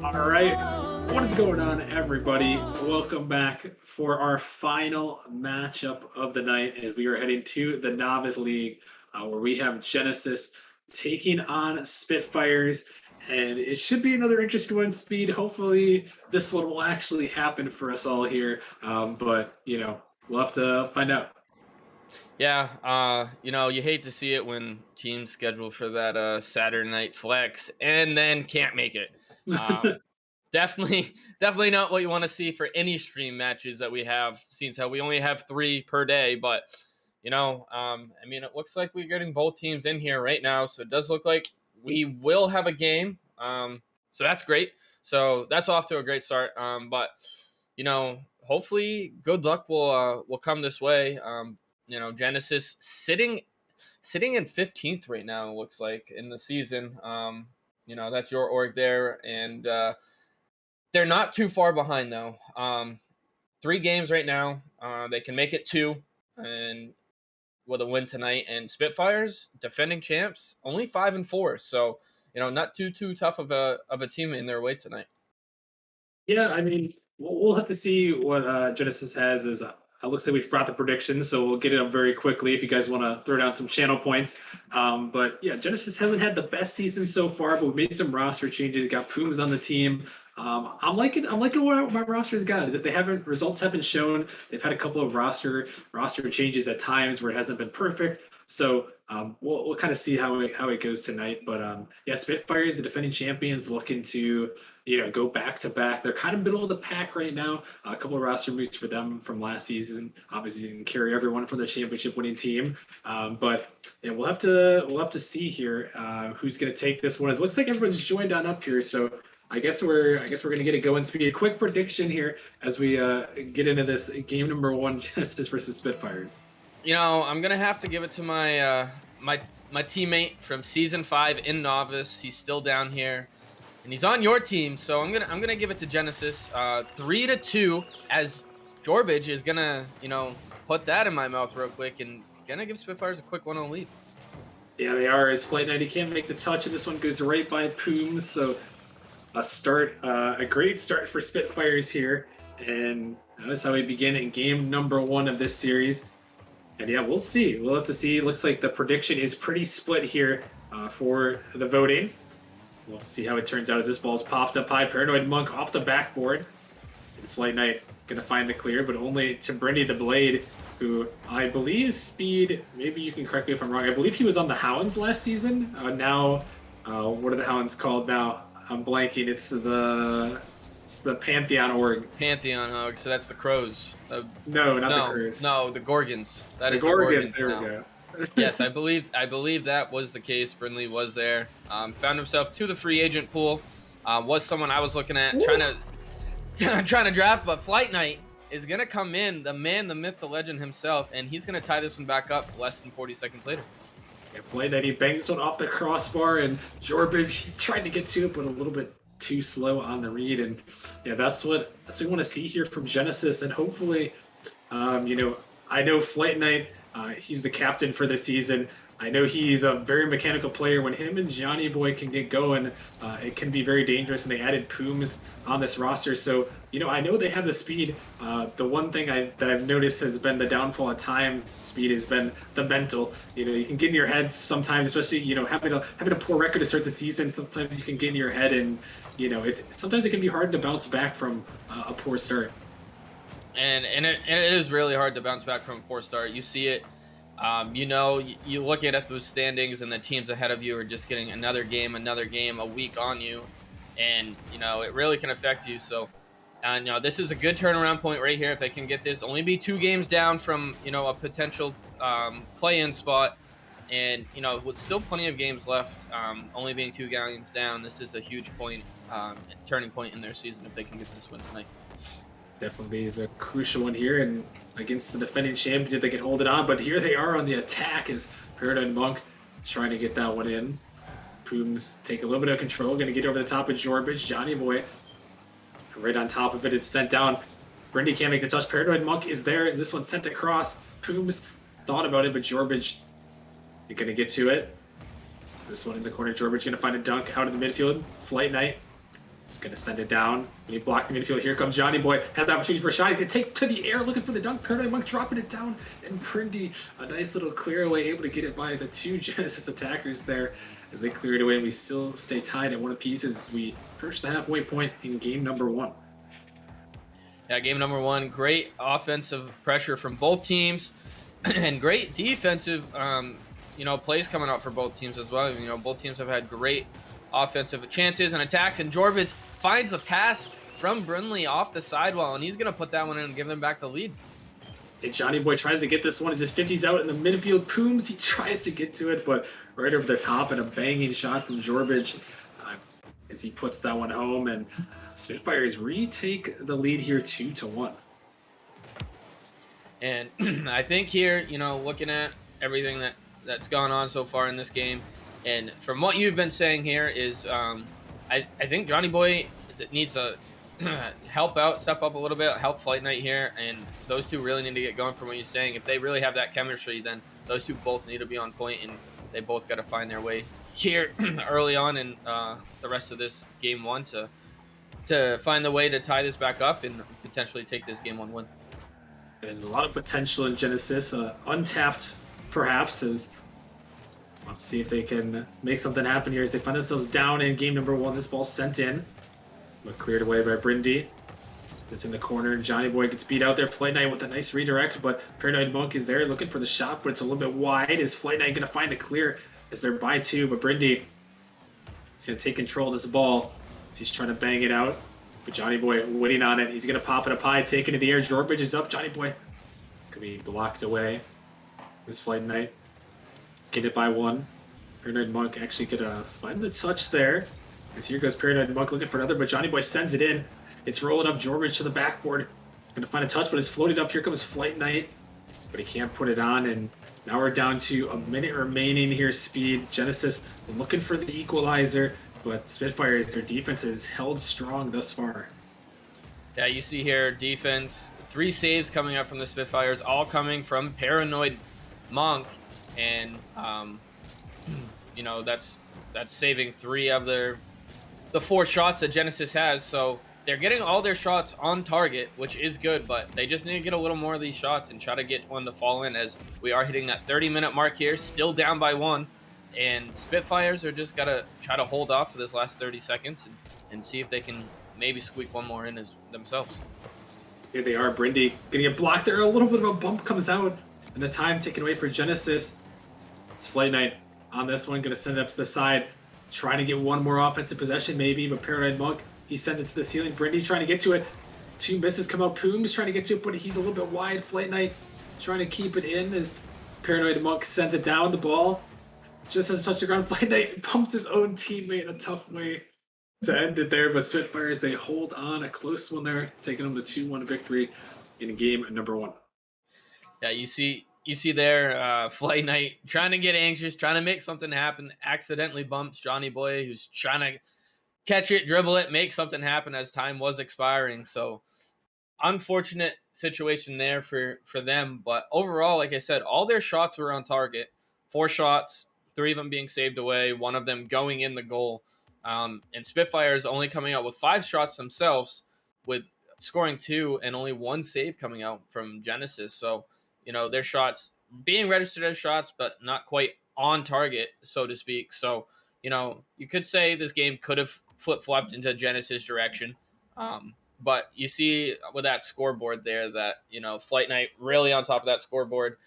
All right. What is going on, everybody? Welcome back for our final matchup of the night as we are heading to the Novice League, where we have Genesis taking on Spitfires. And it should be another interesting one, Speed. Hopefully, this one will actually happen for us all here. But we'll have to find out. Yeah, you hate to see it when teams schedule for that Saturday night flex and then can't make it. Um, definitely not what you want to see for any stream matches that we have, since how we only have 3 per day. But it looks like we're getting both teams in here right now, so it does look like we will have a game. So that's great. So that's off to a great start. Hopefully, good luck will come this way. Genesis sitting in 15th right now, it looks like, in the season. That's your org there, and they're not too far behind though. 3 games right now. They can make it 2, and with a win tonight. And Spitfires, defending champs, only 5-4. So not too tough of a team in their way tonight. Yeah, I mean, we'll have to see what Genesis has. It looks like we've brought the predictions, so we'll get it up very quickly if you guys want to throw down some channel points. But yeah, Genesis hasn't had the best season so far, but we made some roster changes. Got Pooms on the team. I'm liking what my roster's got. They haven't results haven't shown. They've had a couple of roster changes at times where it hasn't been perfect. So we'll kind of see how it goes tonight. But yeah, Spitfires, the defending champions, looking to go back to back. They're kind of middle of the pack right now. A couple of roster moves for them from last season. Obviously, didn't carry everyone from the championship winning team. But yeah, we'll have to see here who's going to take this one. It looks like everyone's joined on up here, so I guess we're going to get it going. Speed. A quick prediction here as we get into this game number 1, Genesis versus Spitfires. I'm gonna have to give it to my my teammate from season 5 in Novice. He's still down here, and he's on your team, so I'm gonna give it to Genesis. 3-2, as Jorbage is gonna put that in my mouth real quick and gonna give Spitfires a quick 1-0 lead. Yeah, they are. As Flight 90 can't make the touch, and this one goes right by Pooms. So a great start for Spitfires here, and that's how we begin in game number 1 of this series. And yeah, we'll see. We'll have to see. Looks like the prediction is pretty split here for the voting. We'll see how it turns out as this ball's popped up high. Paranoid Monk off the backboard. And Flight Knight going to find the clear, but only to Brindy the Blade, who I believe Speed, maybe you can correct me if I'm wrong, I believe he was on the Hounds last season. Now, what are the Hounds called now? I'm blanking. It's the Pantheon org. Pantheon Hug, so that's the Crows. No, not the Crows. No, the Gorgons. That the is Gorgons. The Gorgons. There we go. Yes, I believe that was the case. Brindley was there. Found himself to the free agent pool. Was someone I was looking at trying to draft, but Flight Knight is gonna come in, the man, the myth, the legend himself, and he's gonna tie this one back up less than 40 seconds later. Yeah, Flight Knight, he bangs this one off the crossbar, and Jorbage, he tried to get to it, but a little bit too slow on the read. And yeah, that's what we want to see here from Genesis. And hopefully, I know Flight Knight, he's the captain for the season. I know he's a very mechanical player. When him and Johnny Boy can get going, it can be very dangerous. And they added Pooms on this roster, so I know they have the speed. The one thing that I've noticed has been the downfall at times. Speed has been the mental. You can get in your head sometimes, especially having a poor record to start the season. Sometimes you can get in your head, and sometimes it can be hard to bounce back from a poor start. And it is really hard to bounce back from a poor start. You see it. You look at those standings, and the teams ahead of you are just getting another game a week on you, and it really can affect you. So, this is a good turnaround point right here if they can get this. Only be 2 games down from a potential play-in spot, and with still plenty of games left, only being 2 games down, this is a huge turning point in their season if they can get this win tonight. Definitely is a crucial one here, and against the defending champions, if they can hold it on. But here they are on the attack as Paranoid Monk trying to get that one in. Pooms take a little bit of control, going to get over the top of Jorbage. Johnny Boy right on top of it is sent down. Brindy can't make the touch. Paranoid Monk is there. This one's sent across. Pooms thought about it, but Jorbage, you're going to get to it. This one in the corner. Jorbage going to find a dunk out in the midfield. Flight Knight Gonna send it down. When you block the midfield, here comes Johnny Boy. Has the opportunity for a shot. He can take to the air, looking for the dunk. Paradise Monk dropping it down. And Prindy, a nice little clear away, able to get it by the two Genesis attackers there as they clear it away. And we still stay tied at one apiece as we approach the halfway point in game number 1. Yeah, game number 1. Great offensive pressure from both teams, and great defensive, plays coming out for both teams as well. Both teams have had great offensive chances and attacks, and Jorbage finds a pass from Brindley off the sidewall, and he's going to put that one in and give them back the lead. Hey, Johnny Boy tries to get this one as his 50's out in the midfield. Pooms, he tries to get to it, but right over the top, and a banging shot from Jorbage as he puts that one home, and Spitfires retake the lead here 2-1. And I think here, looking at everything that's gone on so far in this game, and from what you've been saying here is, I think Johnny Boy needs to help out, step up a little bit, help Flight Night here, and those two really need to get going from what you're saying. If they really have that chemistry, then those two both need to be on point, and they both got to find their way here early on in the rest of this game 1 to find the way to tie this back up and potentially take this game 1 win. And a lot of potential in Genesis, untapped perhaps, as we'll have to see if they can make something happen here as they find themselves down in game number 1. This ball's sent in, but cleared away by Brindy. It's in the corner. Johnny Boy gets beat out there. Flight Night with a nice redirect, but Paranoid Monk is there looking for the shot, but it's a little bit wide. Is Flight Night going to find the clear as they're by 2, but Brindy is going to take control of this ball as he's trying to bang it out. But Johnny Boy waiting on it. He's going to pop it up high, taking it to the air. Jorbage is up. Johnny Boy could be blocked away. This Flight Night get it by 1. Paranoid Monk actually could find the touch there. As here goes Paranoid Monk looking for another, but Johnny Boy sends it in. It's rolling up Jorbage to the backboard. Gonna find a touch, but it's floated up. Here comes Flight Night, but he can't put it on. And now we're down to a minute remaining here. Speed Genesis looking for the equalizer, but Spitfires, their defense is held strong thus far. Yeah, you see here defense, 3 saves coming up from the Spitfires, all coming from Paranoid Monk, and that's saving 3 of the 4 shots that Genesis has. So they're getting all their shots on target, which is good, but they just need to get a little more of these shots and try to get one to fall in, as we are hitting that 30-minute mark here, still down by 1. And Spitfires are just got to try to hold off for this last 30 seconds and see if they can maybe squeak one more in themselves. Here they are. Brindy getting a block there. A little bit of a bump comes out, and the time taken away for Genesis. It's Flight Night on this one. Going to send it up to the side. Trying to get one more offensive possession maybe, but Paranoid Monk, he sent it to the ceiling. Brindy's trying to get to it. 2 misses come out. Poom's trying to get to it, but he's a little bit wide. Flight Night trying to keep it in as Paranoid Monk sends it down. The ball just has touched the ground. Flight Night pumps his own teammate in a tough way to end it there, but Spitfires, they hold on. A close one there, taking them to 2-1 victory in game number 1. Yeah, you see there, Flight Night trying to get anxious, trying to make something happen, accidentally bumps Johnny Boy, who's trying to catch it, dribble it, make something happen as time was expiring. So unfortunate situation there for them. But overall, like I said, all their shots were on target. 4 shots, 3 of them being saved away, 1 of them going in the goal. And Spitfires only coming out with 5 shots themselves, with scoring 2 and only 1 save coming out from Genesis. So, their shots being registered as shots, but not quite on target, so to speak. So, you could say this game could have flip-flopped into Genesis direction. But you see with that scoreboard there that, Flight Night really on top of that scoreboard,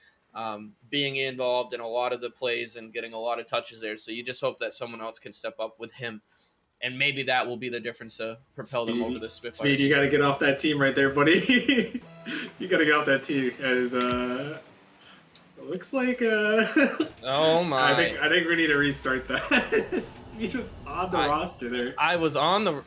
being involved in a lot of the plays and getting a lot of touches there. So you just hope that someone else can step up with him. And maybe that will be the difference to propel them over the Spitfires. Speed, you got to get off that team right there, buddy. You got to get off that team. As it looks like oh my! I think we need to restart that. Speed was on the roster there. I was on the.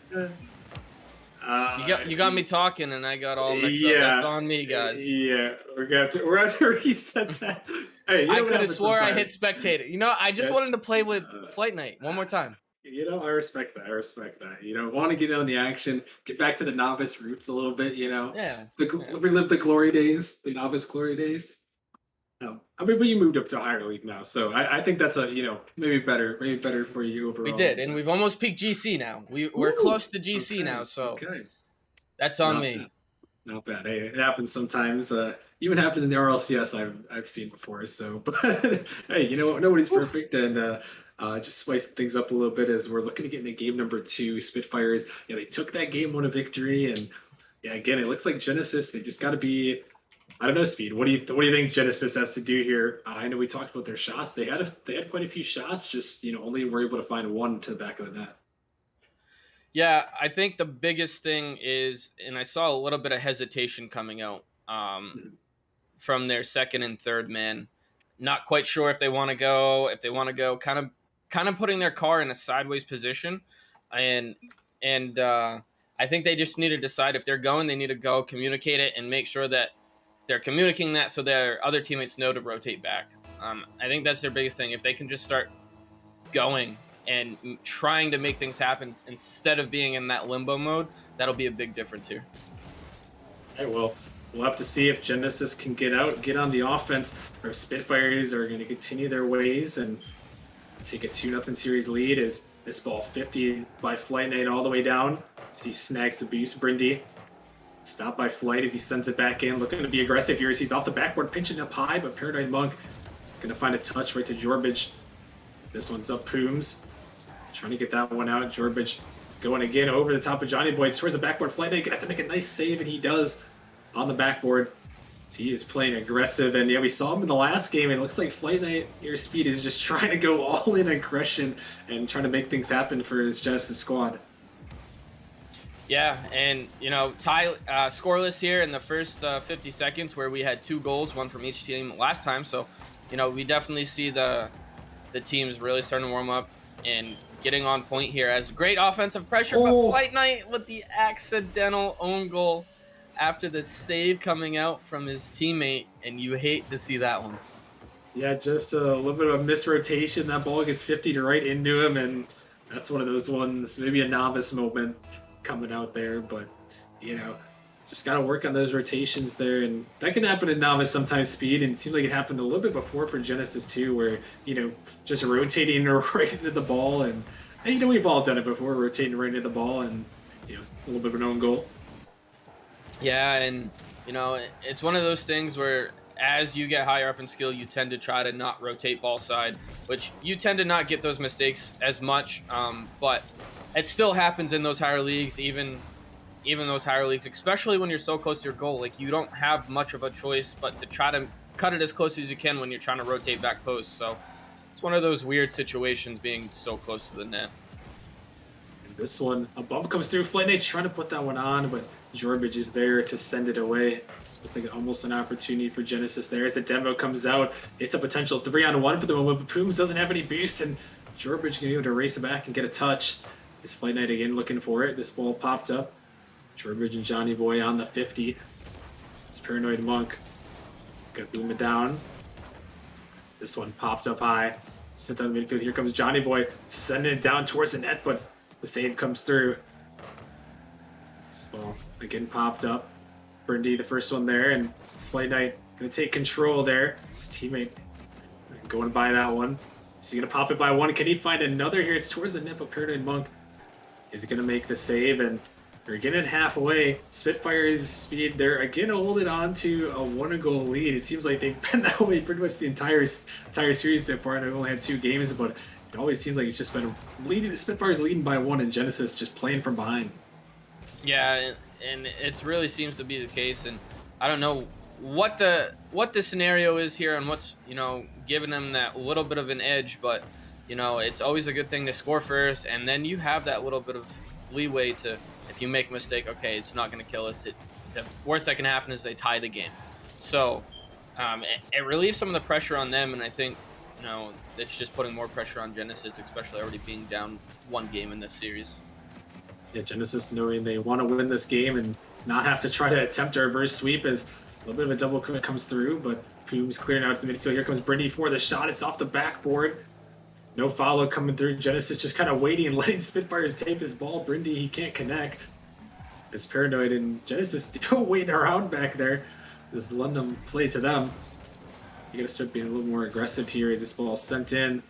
You got me talking, and I got all mixed up. That's on me, guys. Yeah, we're gonna have to reset that. Hey, I could have swore I hit spectator. I just wanted to play with Flight Night one more time. I respect that. Want to get on the action, get back to the novice roots a little bit. Yeah. Relive the glory days, the novice glory days. No, I mean, but you moved up to a higher league now, so I think that's a maybe better for you We overall. did, and we've almost peaked GC now. We're Ooh, close to GC now, okay, so okay, that's on not me. bad. Not bad. Hey, it happens sometimes. Even happens in the RLCS I've seen before. So, but hey, you know what? Nobody's Oof. perfect, and just spice things up a little bit as we're looking to get into game number two. Spitfires. Yeah, they took that game, won a victory, and yeah, again, it looks like Genesis. They just got to be. I don't know, Speed. What do you think Genesis has to do here? I know we talked about their shots. They had quite a few shots. Just only were able to find one to the back of the net. Yeah, I think the biggest thing is, and I saw a little bit of hesitation coming out Mhm. from their second and third man. Not quite sure if they want to go, kind of putting their car in a sideways position, and and I think they just need to decide if they're going. They need to go communicate it and make sure that they're communicating that so their other teammates know to rotate back. I think that's their biggest thing. If they can just start going and trying to make things happen instead of being in that limbo mode, that'll be a big difference here. All right, well, we'll have to see if Genesis can get on the offense, or if Spitfires are going to continue their ways and take a 2-0 series lead as this ball 50 by Flight Knight all the way down as he snags the boost. Brindy stopped by Flight as he sends it back in, looking to be aggressive here as he's off the backboard, pinching up high, but Paranoid Monk going to find a touch right to Jorbage. This one's up Pooms, trying to get that one out. Jorbage going again over the top of Johnny Boy towards the backboard. Flight Knight going to have to make a nice save, and he does on the backboard. So he is playing aggressive, and yeah, we saw him in the last game, and it looks like Flight Knight Airspeed is just trying to go all in aggression and trying to make things happen for his Genesis squad. Yeah, and tie scoreless here in the first 50 seconds, where we had two goals, one from each team last time. So, we definitely see the teams really starting to warm up and getting on point here as great offensive pressure. But Oh, Flight Knight with the accidental own goal after the save coming out from his teammate, and you hate to see that one. yeah, just a little bit of a misrotation. That ball gets 50 to right into him, and that's one of those ones, maybe a novice moment coming out there, but you know, just got to work on those rotations there, and that can happen in novice sometimes. Speed, and it seemed like it happened a little bit before for Genesis too, where just rotating right into the ball, and we've all done it before, rotating right into the ball, and a little bit of an own goal. Yeah, and it's one of those things where as you get higher up in skill, you tend to try to not rotate ball side, which you tend to not get those mistakes as much. But it still happens in those higher leagues, even those higher leagues, especially when you're so close to your goal. Like, you don't have much of a choice but to try to cut it as close as you can when you're trying to rotate back posts. So it's one of those weird situations being so close to the net. And this one, a bump comes through. Flynn trying to put that one on, but Jorbage is there to send it away. Looks like almost an opportunity for Genesis there as the demo comes out. It's a potential 3-on-1 for the moment, but Pooms doesn't have any boost, and Jorbage can be able to race it back and get a touch. Is Flight Knight again looking for it. This ball popped up. Jorbage and Johnny Boy on the 50. It's Paranoid Monk. Gonna boom it down. This one popped up high. Sent on the midfield. Here comes Johnny Boy sending it down towards the net, but the save comes through. This ball again popped up. Burndy, the first one there, and Flight Knight gonna take control there. His teammate going by that one. Is he gonna pop it by one? Can he find another here? It's towards the net, but Paranoid Monk is gonna make the save, and they're getting halfway. Spitfires Speed, they're again holding on to a 1-goal lead. It seems like they've been that way pretty much the entire series so far, and they've only had 2 games, but it always seems like it's just been leading. Spitfires leading by 1, and Genesis just playing from behind. Yeah, and it really seems to be the case. And I don't know what the scenario is here and what's giving them that little bit of an edge, but it's always a good thing to score first, and then you have that little bit of leeway to, if you make a mistake, okay, it's not going to kill us. The worst that can happen is they tie the game. So it relieves some of the pressure on them, and I think it's just putting more pressure on Genesis, especially already being down 1 game in this series. Yeah, Genesis knowing they want to win this game and not have to try to attempt a reverse sweep as a little bit of a double commit comes through, but Coombs clearing out to the midfield. Here comes Brindy for the shot. It's off the backboard. No follow coming through. Genesis just kind of waiting and letting Spitfires take this ball. Brindy, he can't connect. It's Paranoid, and Genesis still waiting around back there. Just letting them play to them. You got to start being a little more aggressive here as this ball is sent in.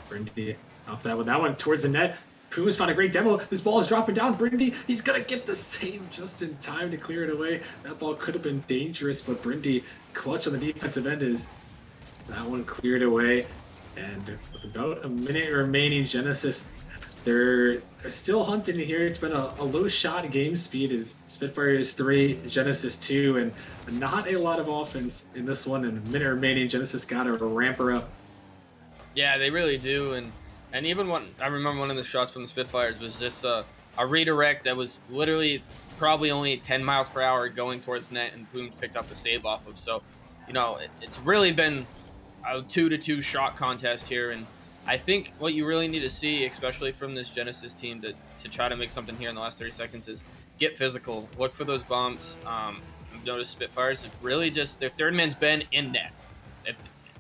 Brindy off that one. That one towards the net. Pumas found a great demo. This ball is dropping down. Brindy, he's going to get the save just in time to clear it away. That ball could have been dangerous, but Brindy, clutch on the defensive end, is that one cleared away. And with about a minute remaining, Genesis, they're still hunting here. It's been a low shot game speed as Spitfires 3, Genesis 2, and not a lot of offense in this one. And a minute remaining, Genesis got to ramp her up. Yeah, they really do. And even when I remember one of the shots from the Spitfires was just a redirect that was literally probably only 10 miles per hour going towards net, and Booms picked up the save off of. So, you know, it's really been a 2-to-2 shot contest here. And I think what you really need to see, especially from this Genesis team, to try to make something here in the last 30 seconds is get physical. Look for those bumps. I've noticed Spitfires have really just, their third man's been in net.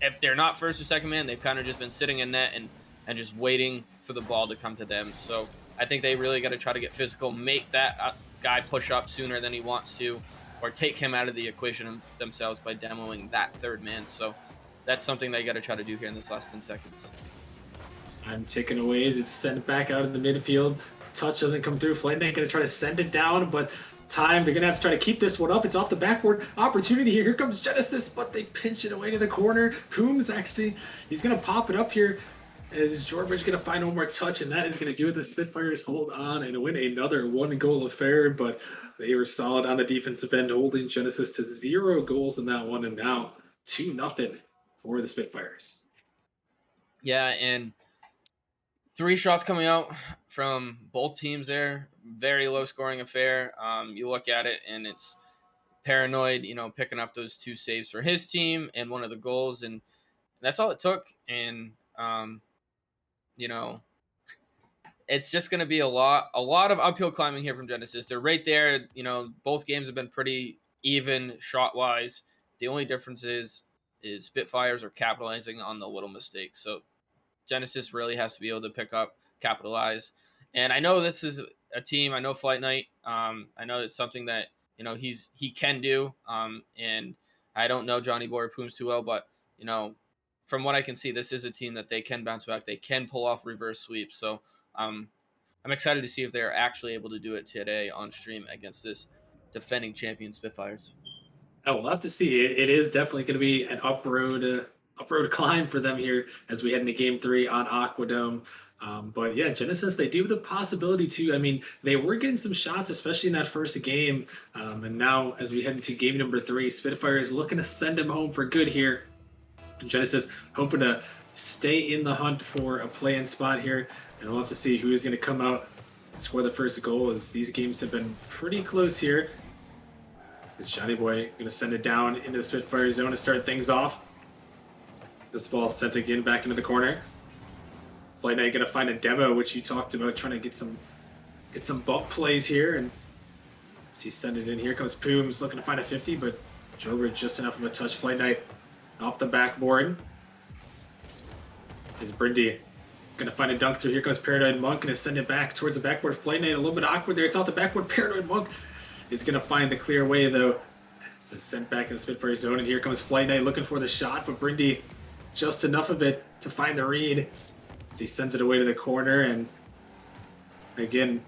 If they're not first or second man, they've kind of just been sitting in net and just waiting for the ball to come to them. So I think they really got to try to get physical, make that guy push up sooner than he wants to, or take him out of the equation themselves by demoing that third man. So that's something they got to try to do here in this last 10 seconds. I'm taken away as it's sent back out in the midfield. Touch doesn't come through. Flight Knight going to try to send it down, but time, they're going to have to try to keep this one up. It's off the backboard. Opportunity here. Here comes Genesis, but they pinch it away to the corner. Coombs actually, he's going to pop it up here as Jorbridge going to find one more touch, and that is going to do it. The Spitfires hold on and win another 1-goal affair, but they were solid on the defensive end, holding Genesis to 0 goals in that one, and now 2-0 for the Spitfires. Yeah, and 3 shots coming out from both teams there. Very low scoring affair. You look at it and it's Paranoid, you know, picking up those 2 saves for his team and one of the goals, and that's all it took. And you know, it's just going to be a lot of uphill climbing here from Genesis. They're right there. You know, both games have been pretty even shot wise. The only difference is Spitfires are capitalizing on the little mistakes. So Genesis really has to be able to pick up, capitalize. And I know this is a team. I know Flight Knight. I know it's something that, you know, he can do. And I don't know Johnny Boy or Pooms too well, but, you know, from what I can see, this is a team that they can bounce back. They can pull off reverse sweeps. So I'm excited to see if they're actually able to do it today on stream against this defending champion Spitfires. Oh, we'll have to see. It is definitely going to be an up-road climb for them here as we head into Game 3 on Aquadome. But yeah, Genesis, they do have the possibility to. I mean, they were getting some shots, especially in that first game. And now, as we head into game number 3, Spitfire is looking to send them home for good here. Genesis hoping to stay in the hunt for a play-in spot here. And we'll have to see who is going to come out and score the first goal, as these games have been pretty close here. Is Johnny Boy going to send it down into the Spitfire zone to start things off? This ball sent again back into the corner. Flight Knight going to find a demo, which you talked about, trying to get some bump plays here. And as he send it in, here comes Pooms looking to find a 50, but Jorbridge just enough of a touch. Flight Knight off the backboard. Is Brindy going to find a dunk through? Here comes Paranoid Monk, going to send it back towards the backboard. Flight Knight a little bit awkward there. It's off the backboard. Paranoid Monk is going to find the clear way, though. As it's sent back in the Spitfire zone, and here comes Flight Knight looking for the shot, but Brindy just enough of it to find the read as he sends it away to the corner. And again,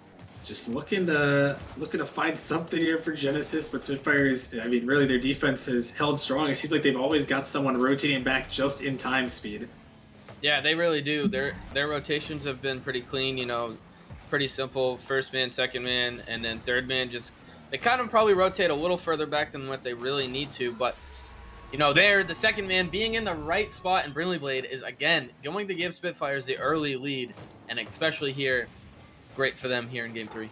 just looking to find something here for Genesis, but Spitfires, I mean, really their defense has held strong. It seems like they've always got someone rotating back just in time speed. Yeah, they really do. Their rotations have been pretty clean, you know, pretty simple. First man, second man, and then third man. Just they kind of probably rotate a little further back than what they really need to, but you know, the second man being in the right spot in Brinley Blade is again going to give Spitfires the early lead, and especially here, great for them here in Game 3. I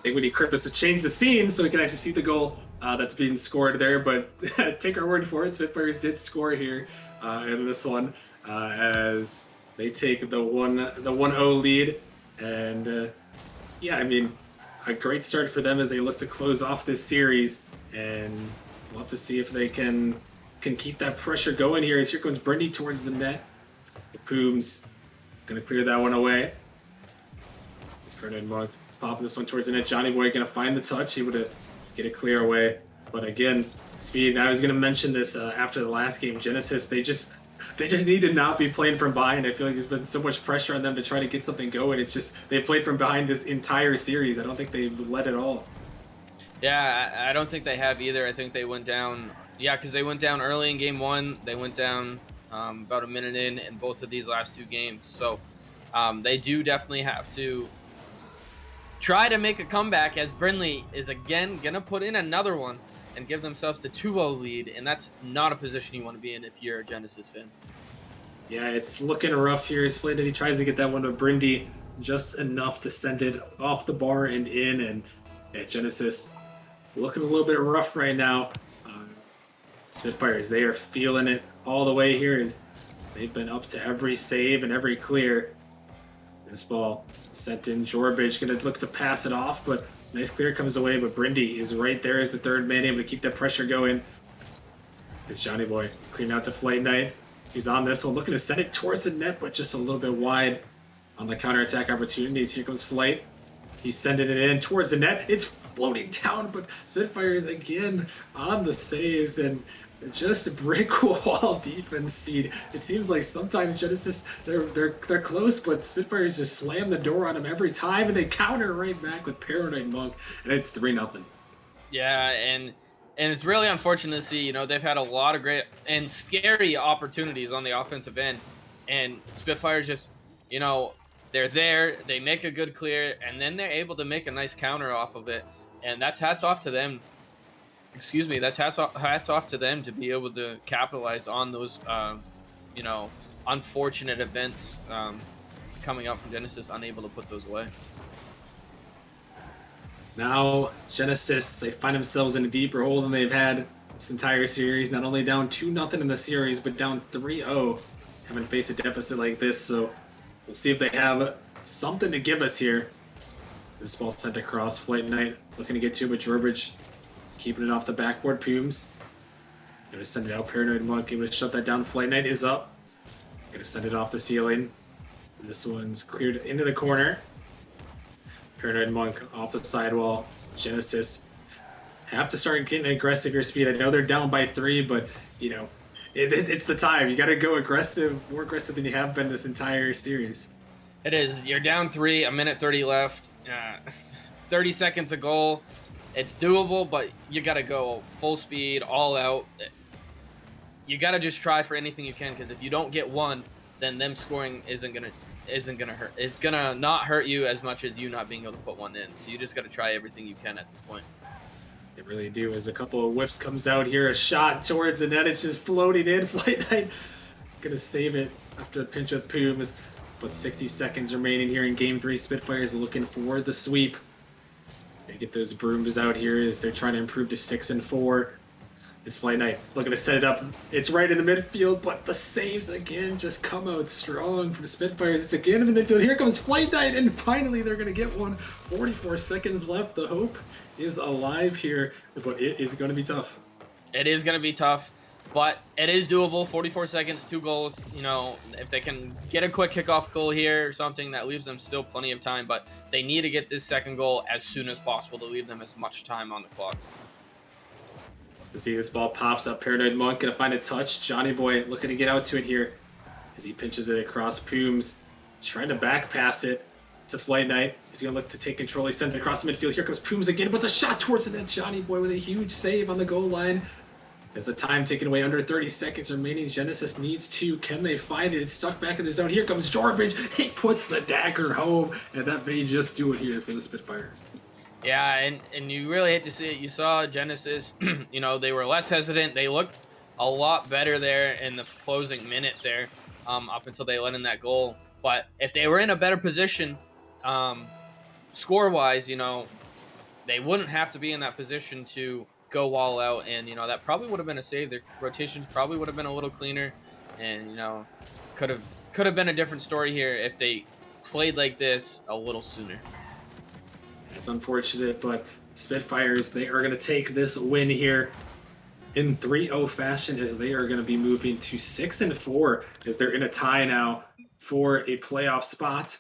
think we need Crippus to change the scene so we can actually see the goal that's being scored there, but take our word for it, Spitfires did score here in this one as they take the 1-0 lead. And yeah, I mean, a great start for them as they look to close off this series, and we'll have to see if they can keep that pressure going here. As here comes Brindy towards the net. Pooms gonna clear that one away. It's Paranoid Monk popping this one towards the net. Johnny Boy gonna find the touch, able to get it clear away. But again, Speed. I was going to mention this after the last game. Genesis, they just need to not be playing from behind. I feel like there's been so much pressure on them to try to get something going. It's just they played from behind this entire series. I don't think they've led at all. Yeah, I don't think they have either. I think they went down. Yeah, because they went down early in game one. They went down about a minute in both of these last two games. So they do definitely have to try to make a comeback, as Brindley is again going to put in another one and give themselves the 2-0 lead. And that's not a position you want to be in if you're a Genesis fan. Yeah, it's looking rough here. As Flayed, he tries to get that one to Brindy just enough to send it off the bar and in. And yeah, Genesis looking a little bit rough right now. Spitfires, they are feeling it all the way here as they've been up to every save and every clear. This ball sent in. Jorbage going to look to pass it off, but nice clear comes away. But Brindy is right there as the third man, able to keep that pressure going. It's Johnny Boy clean out to Flight Knight. He's on this one, looking to send it towards the net, but just a little bit wide on the counterattack opportunities. Here comes Flight. He's sending it in towards the net. It's floating down, but Spitfires again on the saves and just brick wall defense speed. It seems like sometimes Genesis they're close, but Spitfires just slam the door on them every time, and they counter right back with Paranoid Monk, and it's 3-0. Yeah, and it's really unfortunate to see. You know, they've had a lot of great and scary opportunities on the offensive end, and Spitfires just, you know, they're there, they make a good clear, and then they're able to make a nice counter off of it, and that's hats off to them. Excuse me, that's hats off to them to be able to capitalize on those, you know, unfortunate events coming out from Genesis, unable to put those away. Now Genesis, they find themselves in a deeper hole than they've had this entire series. Not only down 2-0 in the series, but down 3-0. Haven't faced a deficit like this, so we'll see if they have something to give us here. This ball sent across. Flight Knight looking to get to, but Jorbridge keeping it off the backboard. Pumes gonna send it out. Paranoid Monk able to shut that down. Flight Knight is up. Gonna send it off the ceiling. This one's cleared into the corner. Paranoid Monk off the sidewall. Genesis have to start getting aggressive your speed. I know they're down by 3, but you know it's the time. You got to go aggressive, more aggressive than you have been this entire series. It is. You're down 3, a minute 30 left, 30 seconds a goal. It's doable, but you got to go full speed, all out. You got to just try for anything you can, because if you don't get one, then them scoring isn't gonna hurt. It's gonna not hurt you as much as you not being able to put one in. So you just got to try everything you can at this point. They really do. As a couple of whiffs comes out here, a shot towards the net. It's just floating in. Flight Knight gonna save it after the pinch with Pumes. But 60 seconds remaining here in Game 3. Spitfires looking for the sweep. They get those brooms out here as they're trying to improve to 6-4. This Flight Knight looking to set it up. It's right in the midfield, but the saves again just come out strong from Spitfires. It's again in the midfield. Here comes Flight Knight, and finally they're going to get one. 44 seconds left. The hope is alive here, but it is going to be tough. It is going to be tough, but it is doable. 44 seconds, 2 goals. You know, if they can get a quick kickoff goal here or something, that leaves them still plenty of time, but they need to get this second goal as soon as possible to leave them as much time on the clock. To see this ball pops up. Paranoid Monk gonna find a touch. Johnny Boy looking to get out to it here as he pinches it across Pumes, trying to back pass it to Flight Knight. He's gonna look to take control. He sends it across the midfield. Here comes Pumes again, but it's a shot towards the net. Johnny Boy with a huge save on the goal line. As the time taken away, under 30 seconds remaining, Genesis needs 2. Can they find it? It's stuck back in the zone. Here comes Jorbridge. He puts the dagger home, and that may just do it here for the Spitfires. Yeah, and you really hate to see it. You saw Genesis, you know, they were less hesitant. They looked a lot better there in the closing minute there, up until they let in that goal. But if they were in a better position, score-wise, you know, they wouldn't have to be in that position to go all out. And, you know, that probably would have been a save. Their rotations probably would have been a little cleaner. And, you know, could have been a different story here if they played like this a little sooner. It's unfortunate, but Spitfires, they are going to take this win here in 3-0 fashion as they are going to be moving to 6-4 as they're in a tie now for a playoff spot.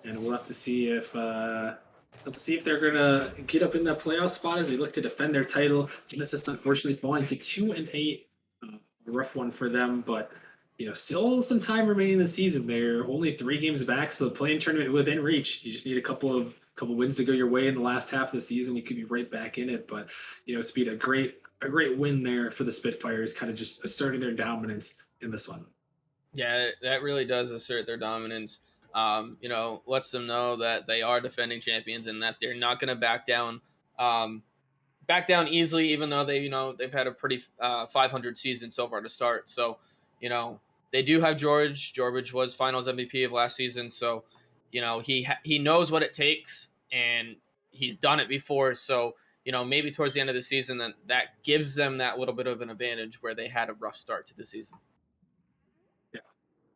And we'll have to see if Let's see if they're gonna get up in that playoff spot as they look to defend their title. Genesis unfortunately falling to 2-8, a rough one for them, but still some time remaining in the season. They're only 3 games back, so the play-in tournament within reach. You just need a couple wins to go your way in the last half of the season. You could be right back in it, but Speed, a great win there for the Spitfires, kind of just asserting their dominance in this one. Yeah, that really does assert their dominance. Lets them know that they are defending champions and that they're not going to um, back down easily. Even though they've had a pretty 500 season so far to start. So, you know, they do have George. George was Finals MVP of last season, so he knows what it takes and he's done it before. So maybe towards the end of the season, that gives them that little bit of an advantage where they had a rough start to the season.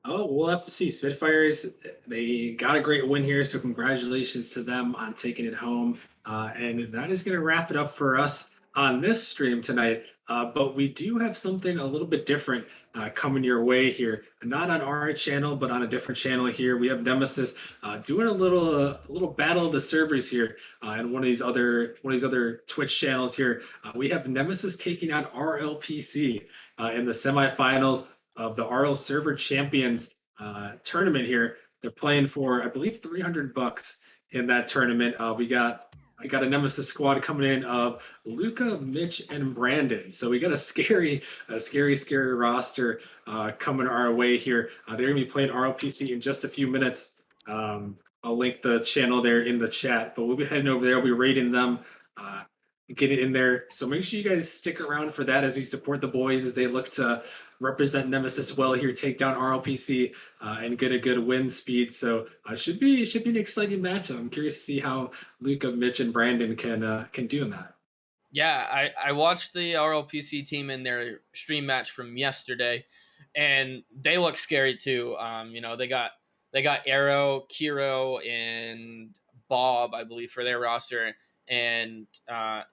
Oh, we'll have to see. Spitfires, they got a great win here, so congratulations to them on taking it home. And that is going to wrap it up for us on this stream tonight. But we do have something a little bit different coming your way here. Not on our channel, but on a different channel here. We have Nemesis doing a little battle of the servers here, and one of these other Twitch channels here. We have Nemesis taking on RLPC in the semifinals of the RL Server Champions tournament here. They're playing for, I believe, $300 in that tournament. I got a Nemesis squad coming in of Luca, Mitch, and Brandon. So we got a scary roster coming our way here. They're gonna be playing RLPC in just a few minutes. I'll link the channel there in the chat, but we'll be heading over there. We'll be rating them. Uh, Get it in there. So make sure you guys stick around for that as we support the boys as they look to represent Nemesis well here, take down RLPC, and get a good win speed. So should be an exciting matchup. I'm curious to see how Luca, Mitch, and Brandon can do in that. Yeah, I watched the RLPC team in their stream match from yesterday, and they look scary too. They got Arrow, Kiro, and Bob, I believe, for their roster, and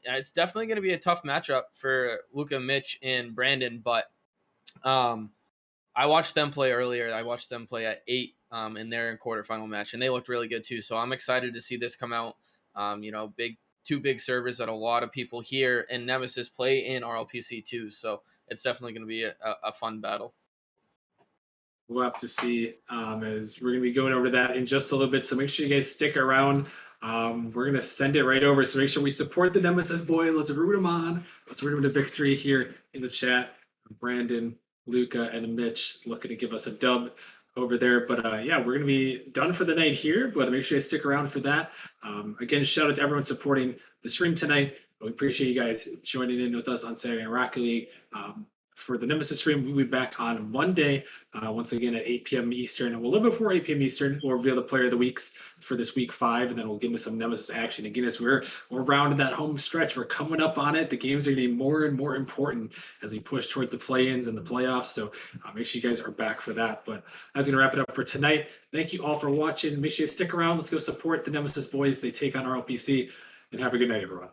it's definitely going to be a tough matchup for Luca, Mitch, and Brandon. But um, I watched them play earlier. I watched them play at 8 in their quarterfinal match, and they looked really good too. So I'm excited to see this come out. Big two big servers that a lot of people here and Nemesis play in RLPC too. So it's definitely going to be a fun battle. We'll have to see as we're going to be going over that in just a little bit. So make sure you guys stick around. We're going to send it right over. So make sure we support the Nemesis boy. Let's root them on. Let's root them to victory here in the chat. Brandon, Luca, and Mitch looking to give us a dub over there. But yeah, we're going to be done for the night here. But make sure you stick around for that. Again, shout out to everyone supporting the stream tonight. We appreciate you guys joining in with us on Saturday Night Rocket League. For the Nemesis stream, we'll be back on Monday, once again at 8 p.m. Eastern. And a little before 8 p.m. Eastern, we'll reveal the player of the weeks for this week 5, and then we'll get into some Nemesis action. Again, as we're rounding that home stretch, we're coming up on it. The games are going to be more and more important as we push towards the play-ins and the playoffs. So make sure you guys are back for that. But that's going to wrap it up for tonight. Thank you all for watching. Make sure you stick around. Let's go support the Nemesis boys. They take on RLPC, and have a good night, everyone.